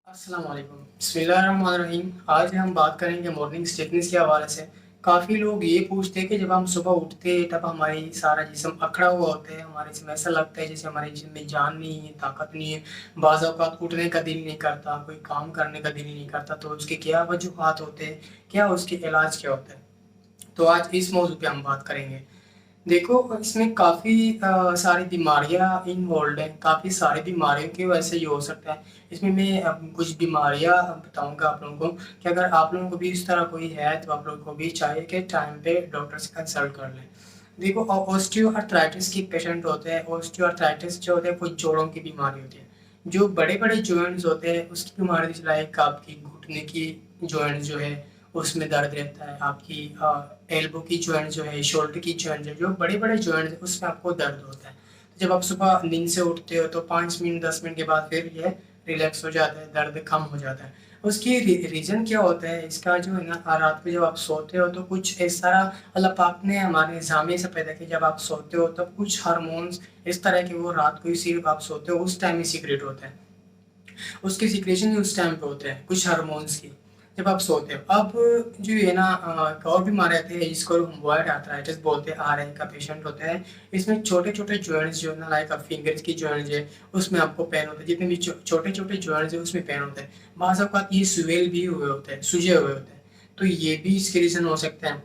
अस्सलाम वालेकुम। बिस्मिल्लाहिर्रहमानिर्रहीम। आज हम बात करेंगे मॉर्निंग स्टिफनेस के हवाले से। काफ़ी लोग ये पूछते हैं कि जब हम सुबह उठते हैं तब हमारी सारा जिस्म अकड़ा हुआ होता है, हमारे जिसम ऐसा लगता है जैसे हमारे जिस्म में जान नहीं है, ताकत नहीं है। बाज़ औक़ात उठने का दिल नहीं करता, कोई काम करने का दिल ही नहीं करता, तो उसके क्या वजूहात होते हैं? क्या उसके इलाज क्या होता है? तो आज इस मौज़ू पे हम बात करेंगे। देखो, इसमें काफ़ी सारी बीमारियाँ इन्वॉल्वड हैं, काफ़ी सारी बीमारियों की वजह से ये हो सकता है। इसमें मैं कुछ बीमारियाँ बताऊँगा आप लोगों को कि अगर आप लोगों को भी इस तरह कोई है, तो आप लोगों को भी चाहिए कि टाइम पे डॉक्टर से कंसल्ट कर लें। देखो, ऑस्टियोआर्थराइटिस के पेशेंट होते हैं। ऑस्टियोआर्थराइटिस जो होता है, वो जोड़ों की बीमारी होती है। जो बड़े-बड़े जॉइंट्स होते हैं, उसकी बीमारी लाइक आपकी घुटने की जॉइंट जो है, उसमें दर्द रहता है। आपकी एल्बो की जॉइंट जो है, शोल्डर की जॉइंट जो बड़े-बड़े जॉइंट हैं, उसमें आपको दर्द होता है। तो जब आप सुबह नींद से उठते हो, तो 5 मिनट, 10 मिनट के बाद फिर ये रिलैक्स हो जाता है, दर्द कम हो जाता है। उसकी रीज़न क्या होता है? इसका जो है ना, रात को जब आप सोते हो, तो कुछ इस तरह अल्लाह पाक ने हमारे निज़ाम से पैदा किया। जब आप सोते हो, तब कुछ हार्मोन्स इस तरह के वो रात को ही सिर्फ़ आप सोते हो, उस टाइम ही सीक्रेट होते हैं। उसके सीक्रेशन ही उस टाइम पे होते हैं, कुछ हार्मोन्स की, जब आप सोते हो। अब जो है ना, एक और बीमारी आती है, जिसको रूमेटॉइड आर्थराइटिस बोलते हैं, आरए का पेशेंट होता है। इसमें छोटे-छोटे जॉइंट्स जो है ना, लाइक फिंगर्स की जॉइंट्स है, उसमें आपको पेन होता है। जितने भी छोटे-छोटे जॉइंट्स हैं, उसमें पेन होता है। बाज़ औक़ात ये स्वेल भी हुए होते हैं, सूजे हुए होते हैं, तो ये भी इसके रीज़न हो सकते हैं।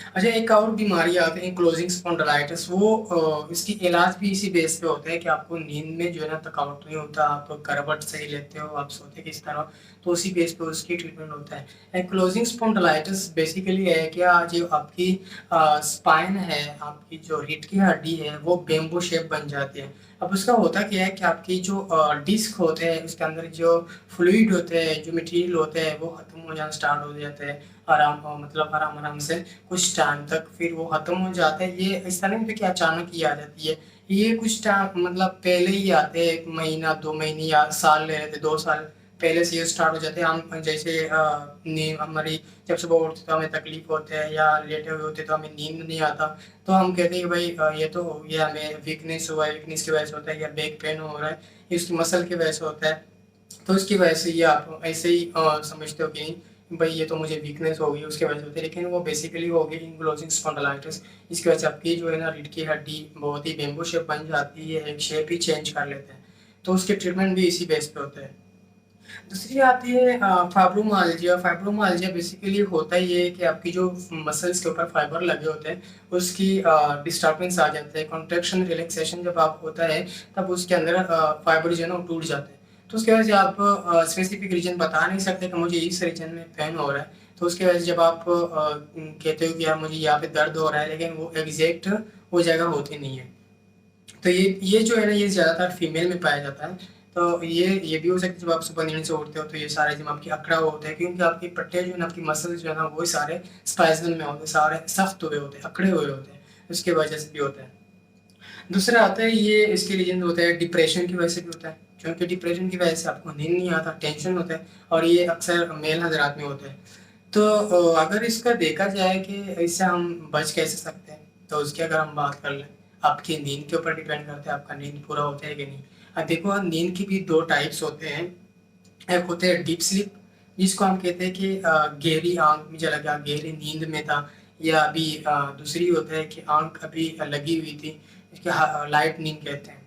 अच्छा, एक और बीमारी आती है क्लोजिंग स्पॉन्डिलाइटिस। वो इसकी इलाज भी इसी बेस पे होता है कि आपको नींद में जो है ना थकावट नहीं होता, आप करवट सही लेते हो, आप सोते किस तरह, तो उसी बेस पे उसकी ट्रीटमेंट होता है। एंक्लोजिंग स्पॉन्डिलाइटिस बेसिकली है क्या, जो आपकी स्पाइन है, आपकी जो रीढ़ की हड्डी है, वो बैम्बू शेप बन जाती है। अब उसका होता क्या है कि आपकी जो डिस्क होते हैं, उसके अंदर जो फ्लूइड होते हैं, जो मटेरियल होते हैं, वो खत्म हो जाना स्टार्ट हो जाते हैं। मतलब आराम-आराम से कुछ टाइम तक फिर वो खत्म हो जाता है। ये ऐसा नहीं होता कि अचानक ही आ जाती है। ये कुछ टाइम मतलब पहले ही आते हैं, 1 महीना, 2 महीने या साल ले लेते हैं, 2 साल पहले से ये स्टार्ट हो जाते हैं। हम जैसे नींद हमारी जब सुबह उठते तो हमें तकलीफ होते हैं, या लेटे हुए होते तो हमें नींद नहीं आता, तो हम कहते हैं कि भाई ये तो हो गया, हमें वीकनेस हुआ है, वीकनेस की वजह से होता है, या बैक पेन हो रहा है, ये उसकी मसल की वजह से होता है। तो उसकी वजह से ये आप ऐसे ही समझते हो कि नहीं भाई, ये तो मुझे वीकनेस हो गई, उसकी वजह से होती है, लेकिन वो बेसिकली हो गई एंकिलोजिंग स्पॉन्डिलाइटिस। इसकी वजह से आपकी जो है ना, रीढ़ की हड्डी बहुत ही बैम्बू शेप बन जाती है, एक शेप ही चेंज कर लेते हैं। तो उसके ट्रीटमेंट भी इसी बेस पे होते हैं। दूसरी आती है फाइब्रोमाल्जिया। फाइब्रोमाल्जिया बेसिकली होता ये है कि आपकी जो मसल्स के ऊपर फाइबर लगे होते हैं, उसकी डिस्टर्बेंस आ जाता है। कॉन्ट्रैक्शन रिलैक्सेशन जब आप होता है, तब उसके अंदर फाइबर जो है ना, वो टूट जाते हैं। तो उसकी वजह से आप स्पेसिफिक रीजन बता नहीं सकते कि मुझे इस रीजन में पेन हो रहा है। तो उसकी वजह से जब आप कहते हो कि यार मुझे यहाँ पे दर्द हो रहा है, लेकिन वो एग्जैक्ट वो जगह होती नहीं है। तो ये जो है ना, ये ज़्यादातर फीमेल में पाया जाता है। तो ये भी हो सकता है जब आप सुबह नींद से उठते हो, तो ये सारे जिम आपकी अकड़ा हुआ होता है, क्योंकि आपकी पट्टे जो है ना, आपकी मसल्स जो है ना, वो सारे स्पाइनल में होते हैं, सारे सख्त हुए होते हैं, अकड़े हुए होते हैं। उसकी वजह से भी होता है। दूसरा आता है, ये इसके रीज़न होता है डिप्रेशन की वजह से भी होता है, क्योंकि डिप्रेशन की वजह से आपको नींद नहीं आता, टेंशन होता है, और ये अक्सर मेल हज़रात में होता है। तो अगर इसका देखा जाए कि इससे हम बच कैसे सकते हैं, तो उसकी अगर हम बात कर लें, आपकी नींद के ऊपर डिपेंड करता है, आपका नींद पूरा होता है कि नहीं। देखो, नींद की भी 2 टाइप्स होते हैं। एक होते हैं डीप स्लीप, जिसको हम कहते हैं कि गहरी आँख मुझे लगा गहरी नींद में था, या अभी दूसरी होता है कि आँख अभी लगी हुई थी, इसको लाइट नींद कहते हैं।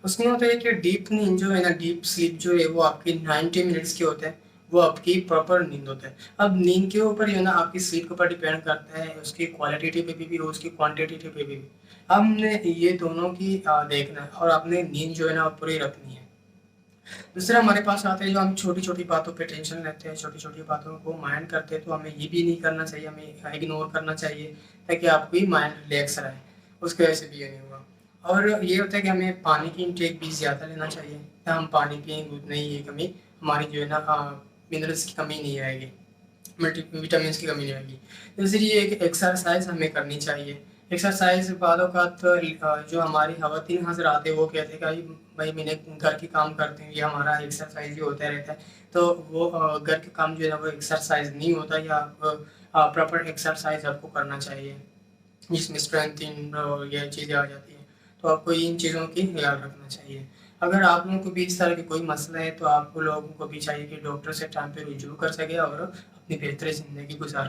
उसमें होता है कि डीप नींद जो है ना, डीप स्लीप जो है, वो आपकी 90 मिनट्स की होता है, वो आपकी प्रॉपर नींद होता है। अब नींद के ऊपर जो है ना, आपकी स्लीप के ऊपर डिपेंड करता है, उसकी क्वालिटेटिव पे भी और उसकी क्वांटिटेटिव पे भी। हमने ये दोनों की देखना है, और आपने नींद जो है ना, वो पूरी रखनी है। दूसरा हमारे पास आता है, जो हम छोटी-छोटी बातों पे टेंशन लेते हैं, छोटी-छोटी बातों को माइंड करते हैं, तो हमें ये भी नहीं करना चाहिए, हमें इग्नोर करना चाहिए, ताकि आपकी माइंड रिलैक्स रहे। उसकी वजह से भी ये नहीं होगा। और ये होता है कि हमें पानी की इंटेक भी ज़्यादा लेना चाहिए। हम पानी पिएँगे उतनी ही ये कमी हमारी जो है ना, मिनरल्स की कमी नहीं आएगी, विटामिन्स की कमी नहीं आएगी। दूसरी ये कि एक्सरसाइज़ हमें करनी चाहिए। एक्सरसाइज़ बाद औक़ात जो हमारी ख़वातीन हज़रात हैं, वो कहते हैं कि भाई मैंने घर के काम करती हूँ, ये हमारा एक्सरसाइज़ ही होता रहता है। तो वो घर के काम जो है ना, वो एक्सरसाइज़ नहीं होता, या प्रॉपर एक्सरसाइज़ आपको करना चाहिए, जिसमें स्ट्रेंथ इन ये चीज़ें आ जाती हैं। तो आपको इन चीज़ों की ख़्याल रखना चाहिए। अगर आप लोगों को भी इस तरह की कोई मसला है तो आप लोगों को भी चाहिए कि डॉक्टर से टाइम पे रुजू कर सके और अपनी बेहतर ज़िंदगी गुजार